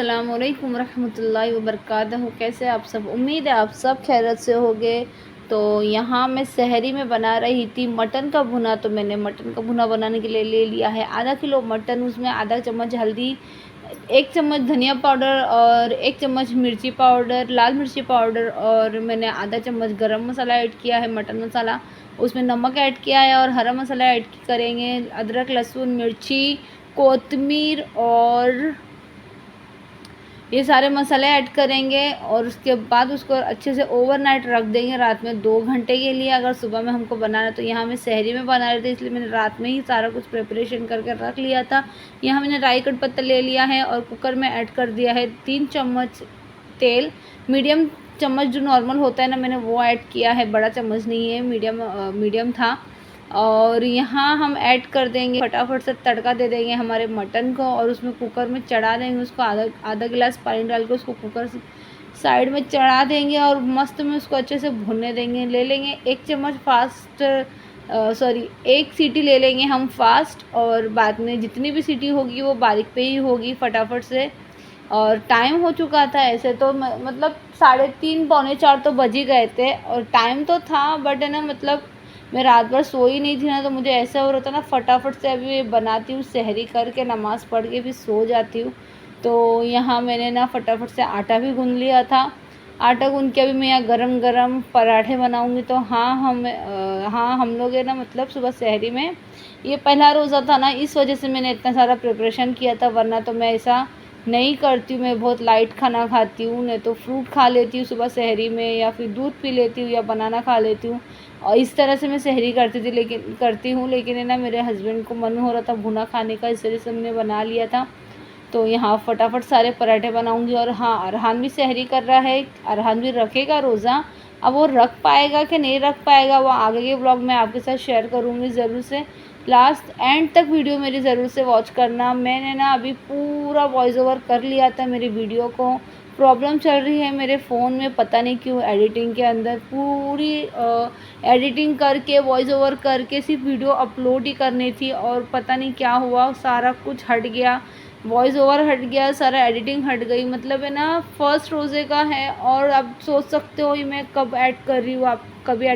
अस्सलामुअलैकुम रहमतुल्लाहि व बरकातहू। कैसे आप सब? उम्मीद है आप सब खैरियत से होंगे। तो यहाँ मैं सहरी में बना रही थी मटन का भुना। तो मैंने मटन का भुना बनाने के लिए ले लिया है आधा किलो मटन। उसमें आधा चम्मच हल्दी, 1 चम्मच धनिया पाउडर और 1 चम्मच मिर्ची पाउडर, लाल मिर्ची पाउडर, और मैंने आधा चम्मच गरम मसाला ऐड किया है, मटन मसाला। उसमें नमक ऐड किया है और हरा मसाला ऐड करेंगे। अदरक, लहसुन, मिर्ची, कोतमीर और ये सारे मसाले ऐड करेंगे। और उसके बाद उसको अच्छे से ओवरनाइट रख देंगे, रात में 2 घंटे के लिए। अगर सुबह में हमको बनाना है तो यहाँ मैं सहरी में बना रही थी, इसलिए मैंने रात में ही सारा कुछ प्रिपरेशन करके रख लिया था। यहाँ मैंने राई कट पत्ता ले लिया है और कुकर में ऐड कर दिया है 3 चम्मच तेल। मीडियम चम्मच जो नॉर्मल होता है ना, मैंने वो ऐड किया है, बड़ा चम्मच नहीं है, मीडियम था। और यहाँ हम ऐड कर देंगे, फटाफट से तड़का दे देंगे हमारे मटन को और उसमें कुकर में चढ़ा देंगे उसको। आधा गिलास पानी डाल के उसको कुकर से साइड में चढ़ा देंगे और मस्त में उसको अच्छे से भुनने देंगे। ले लेंगे 1 चम्मच फास्ट, 1 सीटी ले लेंगे हम फास्ट, और बाद में जितनी भी सीटी होगी वो बारीक पे ही होगी फटाफट से। और टाइम हो चुका था, ऐसे तो मतलब 3:30 पौने 4 तो बज ही गए थे, और टाइम तो था बट है ना, मतलब मैं रात भर सोई नहीं थी ना, तो मुझे ऐसा हो रहा था ना, फटाफट से अभी बनाती हूँ, सहरी करके नमाज़ पढ़ के फिर सो जाती हूँ। तो यहाँ मैंने ना फटाफट से आटा भी गूँध लिया था। आटा गूँध के अभी मैं यहाँ गरम गरम पराठे बनाऊँगी। तो हाँ, हम लोग है ना, मतलब सुबह सहरी में, ये पहला रोज़ा था ना, इस वजह से मैंने इतना सारा प्रिपरेशन किया था, वरना तो मैं ऐसा नहीं करती हूँ। मैं बहुत लाइट खाना खाती हूँ, नहीं तो फ्रूट खा लेती हूँ सुबह सहरी में, या फिर दूध पी लेती हूँ, या बनाना खा लेती हूँ। और इस तरह से मैं सहरी करती हूँ, लेकिन है ना, मेरे हस्बैंड को मन हो रहा था भुना खाने का, इस वजह से मैंने बना लिया था। तो यहाँ फटाफट सारे पराठे बनाऊँगी। और हाँ, अरहान भी सहरी कर रहा है, अरहान भी रखेगा रोज़ा। अब वो रख पाएगा कि नहीं रख पाएगा, वो आगे के ब्लॉग में आपके साथ शेयर करूँगी ज़रूर से। लास्ट एंड तक वीडियो मेरी ज़रूर से वॉच करना। मैंने ना अभी पूरा वॉइस ओवर कर लिया था मेरी वीडियो को। प्रॉब्लम चल रही है मेरे फ़ोन में, पता नहीं क्यों, एडिटिंग के अंदर पूरी एडिटिंग करके वॉइस ओवर करके सिर्फ वीडियो अपलोड ही करनी थी, और पता नहीं क्या हुआ, सारा कुछ हट गया, वॉइस ओवर हट गया, सारा एडिटिंग हट गई। मतलब है ना, फर्स्ट रोज़े का है, और आप सोच सकते हो ये मैं कब ऐड कर रही हूँ, आप कभी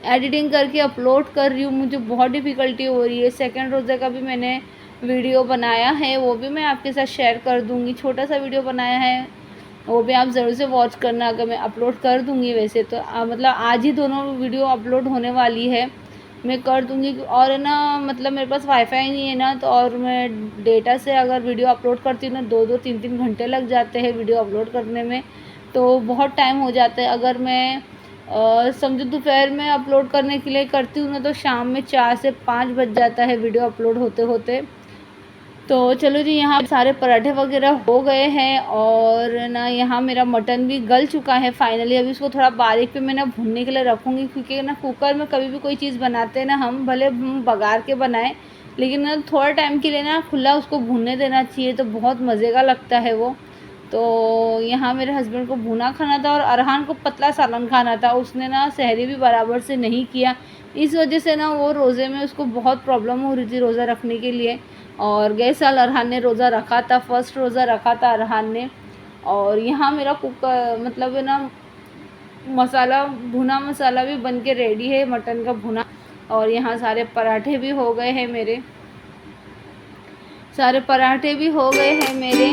एडिटिंग करके अपलोड कर रही हूँ, मुझे बहुत डिफ़िकल्टी हो रही है। सेकंड रोज़े का भी मैंने वीडियो बनाया है, वो भी मैं आपके साथ शेयर कर दूँगी, छोटा सा वीडियो बनाया है, वो भी आप ज़रूर से वॉच करना। अगर मैं अपलोड कर दूँगी वैसे तो मतलब आज ही दोनों वीडियो अपलोड होने वाली है, मैं कर दूँगी। और है ना, मतलब मेरे पास वाईफाई नहीं है ना, तो और मैं डेटा से अगर वीडियो अपलोड करती हूँ ना, 2-2 3-3 घंटे लग जाते हैं वीडियो अपलोड करने में, तो बहुत टाइम हो जाता है। अगर मैं समझो दोपहर में अपलोड करने के लिए करती हूँ ना, तो शाम में 4 से 5 बज जाता है वीडियो अपलोड होते होते। तो चलो जी, यहाँ सारे पराठे वगैरह हो गए हैं, और ना यहाँ मेरा मटन भी गल चुका है फाइनली। अभी इसको थोड़ा बारीक पे मैं ना भुनने के लिए रखूँगी, क्योंकि ना कुकर में कभी भी कोई चीज़ बनाते हैं ना, हम भले हम बघार के बनाएं, लेकिन ना थोड़ा टाइम के लिए ना खुला उसको भुनने देना चाहिए, तो बहुत मज़े का लगता है वो। तो यहाँ मेरे हस्बैंड को भुना खाना था और अरहान को पतला सालन खाना था। उसने ना सहरी भी बराबर से नहीं किया, इस वजह से ना वो रोज़े में उसको बहुत प्रॉब्लम हो रही थी रोज़ा रखने के लिए। और गए साल अरहान ने रोज़ा रखा था, फर्स्ट रोज़ा रखा था अरहान ने। और यहाँ मेरा कुकर मतलब है ना, मसाला भुना मसाला भी बन के रेडी है, मटन का भुना। और यहाँ सारे पराठे भी हो गए हैं मेरे, सारे पराठे भी हो गए हैं मेरे।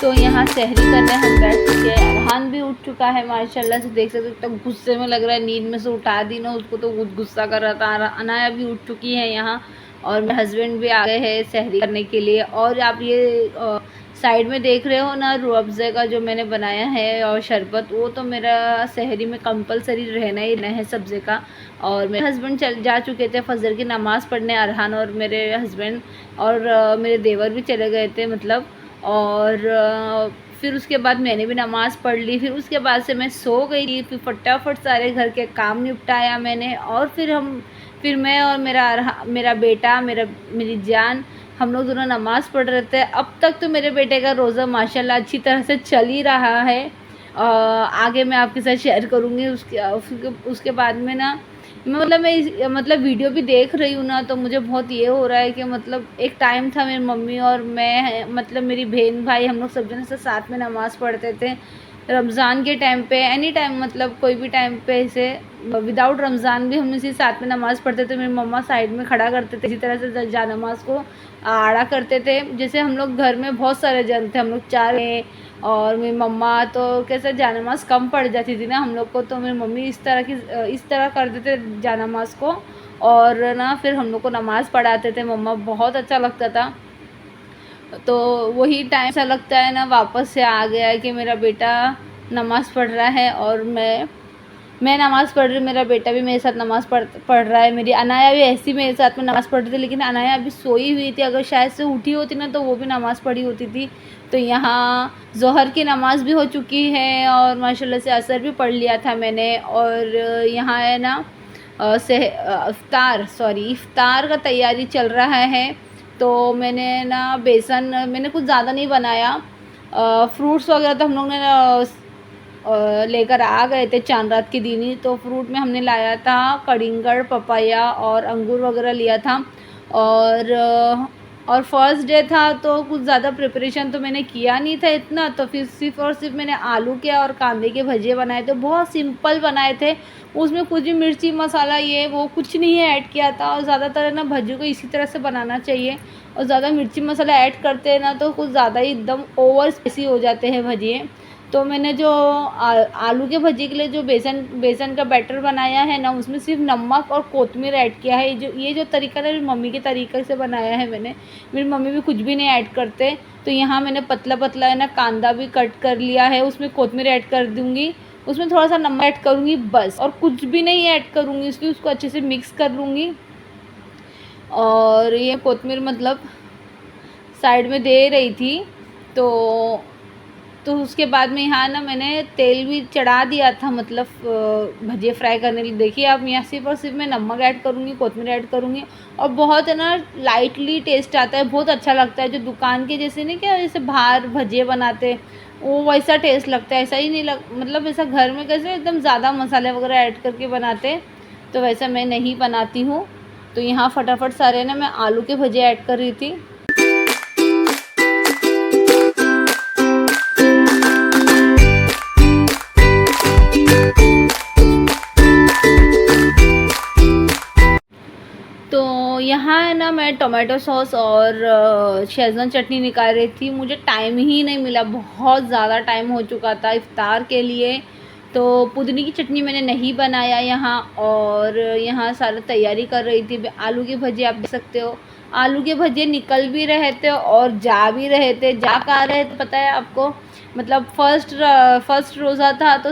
तो यहाँ सहरी करने हम बैठ चुके हैं, अरहान भी उठ चुका है माशाल्लाह से, देख सकते हो तो गुस्से में लग रहा है, नींद में से उठा दी ना उसको तो गुस्सा कर रहा था। अनाया भी उठ चुकी है यहाँ, और मेरे हस्बैंड भी आ गए हैं सहरी करने के लिए। और आप ये साइड में देख रहे हो ना, रूह अफ़ज़ा का जो मैंने बनाया है और शरबत, वो तो मेरा सहरी में कंपलसरी रहना ही रहना है सब्ज़े का। और मेरे हस्बैंड जा चुके थे फजर की नमाज़ पढ़ने, अरहान और मेरे हस्बैंड, और मेरे देवर भी चले गए थे मतलब। और फिर उसके बाद मैंने भी नमाज़ पढ़ ली, फिर उसके बाद से मैं सो गई थी। फिर फटाफट सारे घर के काम निपटाया मैंने, और फिर मैं और मेरा बेटा, मेरी जान, हम लोग दोनों नमाज़ पढ़ रहे थे। अब तक तो मेरे बेटे का रोज़ा माशाल्लाह अच्छी तरह से चल ही रहा है। आगे मैं आपके साथ शेयर करूँगी। उसके बाद में ना मैं वीडियो भी देख रही हूँ ना, तो मुझे बहुत ये हो रहा है कि मतलब एक टाइम था मेरी मम्मी और मैं, मतलब मेरी बहन भाई, हम लोग सब जने से साथ में नमाज़ पढ़ते थे रमज़ान के टाइम पे, एनी टाइम, मतलब कोई भी टाइम पे ऐसे विदाउट रमज़ान भी हम इसी साथ में नमाज़ पढ़ते थे। मेरी मम्मा साइड में खड़ा करते थे, इसी तरह से जा नमाज़ को आड़ा करते थे। जैसे हम लोग घर में बहुत सारे जन थे, हम लोग 4 हैं और मेरी मम्मा, तो कैसे जानमाज़ कम पड़ जाती थी ना हम लोग को, तो मेरी मम्मी इस तरह कर देते जानमाज़ को और ना फिर हम लोग को नमाज़ पढ़ाते थे मम्मा। बहुत अच्छा लगता था। तो वही टाइम ऐसा लगता है ना वापस से आ गया है कि मेरा बेटा नमाज़ पढ़ रहा है और मैं नमाज़ पढ़ रही हूँ, मेरा बेटा भी मेरे साथ नमाज़ पढ़ रहा है। मेरी अनाया भी ऐसी मेरे साथ में नमाज़ पढ़ रही थी, लेकिन अनाया अभी सोई हुई थी। अगर शायद से उठी होती ना तो वो भी नमाज़ पढ़ी होती थी। तो यहाँ ज़ोहर की नमाज़ भी हो चुकी है और माशाल्लाह से असर भी पढ़ लिया था मैंने। और यहाँ है ना इफ्तार का तैयारी चल रहा है। तो मैंने ना बेसन मैंने कुछ ज़्यादा नहीं बनाया। फ्रूट्स वगैरह तो हम लोग ने लेकर आ गए थे चांद रात के दिन ही। तो फ्रूट में हमने लाया था कड़िंगड़, पपाया और अंगूर वगैरह लिया था। और फर्स्ट डे था तो कुछ ज़्यादा प्रिपरेशन तो मैंने किया नहीं था इतना, तो फिर सिर्फ मैंने आलू के और कांदे के भजिए बनाए थे। बहुत सिंपल बनाए थे, उसमें कुछ भी मिर्ची मसाला ये वो कुछ नहीं है ऐड किया था। और ज़्यादातर ना भजियों को इसी तरह से बनाना चाहिए, और ज़्यादा मिर्ची मसाला ऐड करते हैं ना तो कुछ ज़्यादा ही एकदम ओवर स्पाइसी हो जाते हैं भजिए। तो मैंने जो आलू के भजी के लिए जो बेसन का बैटर बनाया है ना, उसमें सिर्फ नमक और कोतमीर ऐड किया है। ये जो तरीका है मेरी मम्मी के तरीके से बनाया है मैंने। मेरी मम्मी भी कुछ भी नहीं ऐड करते। तो यहाँ मैंने पतला पतला है ना कांदा भी कट कर लिया है, उसमें कोतमीर ऐड कर दूँगी, उसमें थोड़ा सा नमक ऐड करूँगी बस, और कुछ भी नहीं ऐड करूँगी। इसलिए उसको अच्छे से मिक्स कर लूँगी। और ये कोतमीर मतलब साइड में दे रही थी। तो उसके बाद में यहाँ ना मैंने तेल भी चढ़ा दिया था, मतलब भजिया फ्राई करने के लिए। देखिए आप, यहाँ सिर्फ और सिर्फ मैं नमक ऐड करूँगी, कोतमीर ऐड करूँगी, और बहुत है ना लाइटली टेस्ट आता है, बहुत अच्छा लगता है। जो दुकान के जैसे नहीं, क्या जैसे बाहर भजिए बनाते वो वैसा टेस्ट लगता है, ऐसा ही नहीं मतलब ऐसा घर में कैसे एकदम ज़्यादा मसाले वगैरह ऐड करके बनाते, तो वैसा मैं नहीं बनाती हूँ। तो यहाँ फटाफट सारे ना मैं आलू के भजिया ऐड कर रही थी। तो यहाँ है ना मैं टोमेटो सॉस और शेज़वान चटनी निकाल रही थी। मुझे टाइम ही नहीं मिला, बहुत ज़्यादा टाइम हो चुका था इफ़्तार के लिए। तो पुदीने की चटनी मैंने नहीं बनाया यहाँ, और यहाँ सारा तैयारी कर रही थी। आलू के भजिए आप देख सकते हो, आलू के भजिए निकल भी रहे थे और जा भी रहे थे। जा कहाँ रहे थे पता है आपको? मतलब फर्स्ट रोज़ा था तो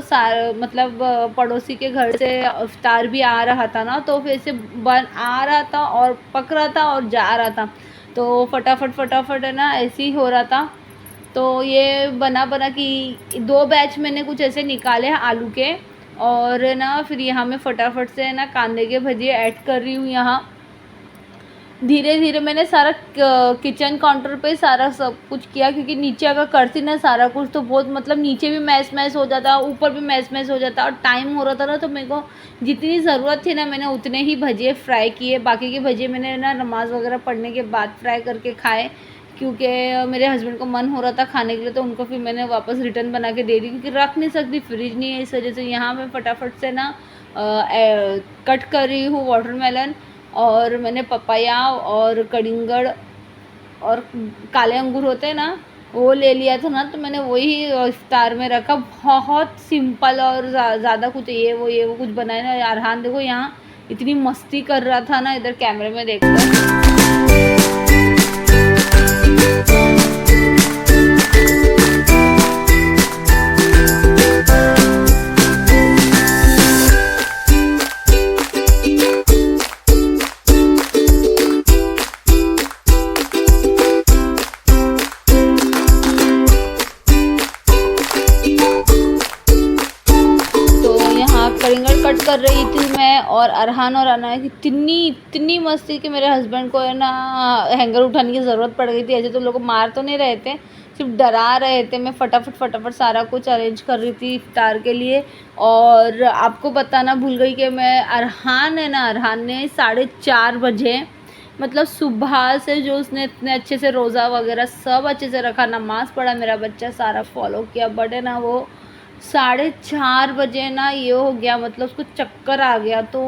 मतलब पड़ोसी के घर से इफ्तार भी आ रहा था ना, तो फिर से आ रहा था और पक रहा था और जा रहा था। तो फटाफट है ना ऐसे ही हो रहा था। तो ये बना कि 2 बैच मैंने कुछ ऐसे निकाले हैं आलू के। और ना फिर यहाँ मैं फटाफट से ना कांदे के भजिए ऐड कर रही हूँ। यहाँ धीरे धीरे मैंने सारा किचन काउंटर पे सारा सब कुछ किया, क्योंकि नीचे अगर करती ना सारा कुछ तो बहुत मतलब नीचे भी मैश हो जाता, ऊपर भी मैश हो जाता, और टाइम हो रहा था ना। तो मेरे को जितनी ज़रूरत थी ना मैंने उतने ही भजिए फ्राई किए। बाकी के भजिए मैंने ना नमाज़ वगैरह पढ़ने के बाद फ्राई करके खाए, क्योंकि मेरे हस्बैंड को मन हो रहा था खाने के लिए, तो उनको फिर मैंने वापस रिटर्न बना के दे दी, क्योंकि रख नहीं सकती, फ्रिज नहीं है, इस वजह से। यहाँ मैं फटाफट से ना कट कर रही हूँ वाटरमेलन, और मैंने पपाया और कड़िंगड़ और काले अंगूर होते हैं ना, वो ले लिया था ना। तो मैंने वही इफ्तार में रखा। बहुत सिंपल और ज़्यादा कुछ ये वो कुछ बनाया ना। अरहान देखो यहाँ इतनी मस्ती कर रहा था ना इधर कैमरे में देखकर। कट कर रही थी मैं, और अरहान और अनाया की इतनी मस्ती कि मेरे हस्बैंड को है ना हैंगर उठाने की ज़रूरत पड़ गई थी। ऐसे तो लोग मार तो नहीं रहे थे, सिर्फ डरा रहे थे। मैं फटाफट सारा कुछ अरेंज कर रही थी इफ्तार के लिए। और आपको बताना भूल गई कि मैं अरहान ने 4:30 बजे, मतलब सुबह से जो उसने इतने अच्छे से रोज़ा वगैरह सब अच्छे से रखा, नमाज़ पढ़ा, मेरा बच्चा सारा फॉलो किया। बट है ना वो 4:30 बजे ना ये हो गया, मतलब उसको चक्कर आ गया। तो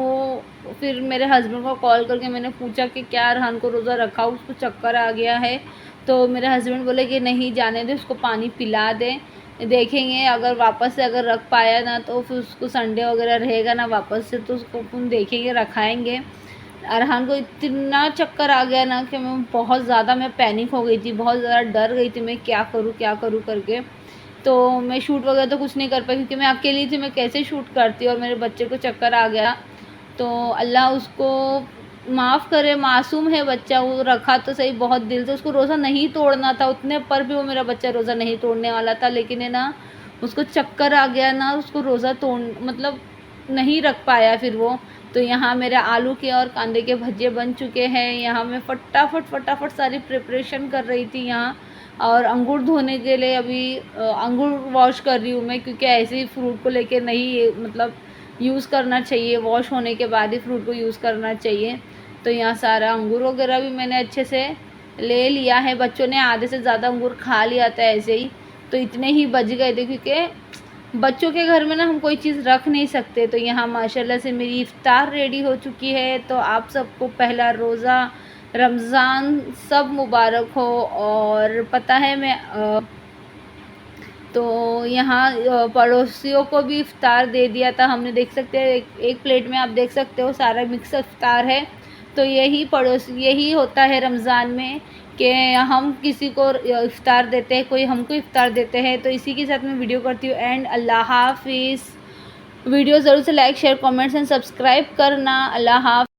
फिर मेरे हस्बैंड को कॉल करके मैंने पूछा कि क्या अरहान को रोज़ा रखा, उसको चक्कर आ गया है। तो मेरे हस्बैंड बोले कि नहीं जाने दे, उसको पानी पिला दे, देखेंगे अगर वापस से अगर रख पाया ना तो फिर उसको संडे वगैरह रहेगा ना वापस से तो उसको अपन देखेंगे, रखाएंगे। अरहान को इतना चक्कर आ गया ना कि मैं पैनिक हो गई थी, बहुत ज़्यादा डर गई थी मैं क्या करूँ करके। तो मैं शूट वगैरह तो कुछ नहीं कर पाई क्योंकि मैं अकेली थी, मैं कैसे शूट करती और मेरे बच्चे को चक्कर आ गया। तो अल्लाह उसको माफ़ करे, मासूम है बच्चा, वो रखा तो सही बहुत दिल से, उसको रोज़ा नहीं तोड़ना था, उतने पर भी वो मेरा बच्चा रोज़ा नहीं तोड़ने वाला था। लेकिन है ना उसको चक्कर आ गया ना, उसको रोज़ा तोड़ मतलब नहीं रख पाया फिर वो। तो यहाँ मेरे आलू के और कांदे के भजिए बन चुके हैं। यहाँ मैं फटाफट सारी प्रिपरेशन कर रही थी यहाँ। और अंगूर धोने के लिए अभी अंगूर वॉश कर रही हूँ मैं, क्योंकि ऐसे ही फ्रूट को लेके नहीं मतलब यूज़ करना चाहिए, वॉश होने के बाद ही फ्रूट को यूज़ करना चाहिए। तो यहाँ सारा अंगूर वगैरह भी मैंने अच्छे से ले लिया है। बच्चों ने आधे से ज़्यादा अंगूर खा लिया था ऐसे ही, तो इतने ही बच गए थे क्योंकि बच्चों के घर में ना हम कोई चीज़ रख नहीं सकते। तो यहाँ माशाल्लाह से मेरी इफ्तार रेडी हो चुकी है। तो आप सबको पहला रोज़ा रमज़ान सब मुबारक हो। और पता है मैं तो यहाँ पड़ोसियों को भी इफ्तार दे दिया था हमने, देख सकते हैं एक प्लेट में आप देख सकते हो सारा मिक्स इफ्तार है। तो यही होता है रमज़ान में कि हम किसी को इफ्तार देते हैं, कोई हमको इफ्तार देते हैं। तो इसी के साथ मैं वीडियो करती हूँ एंड अल्लाह हाफिज़। वीडियो ज़रूर से like share comments and subscribe करना। अल्लाह हाफ़िज़।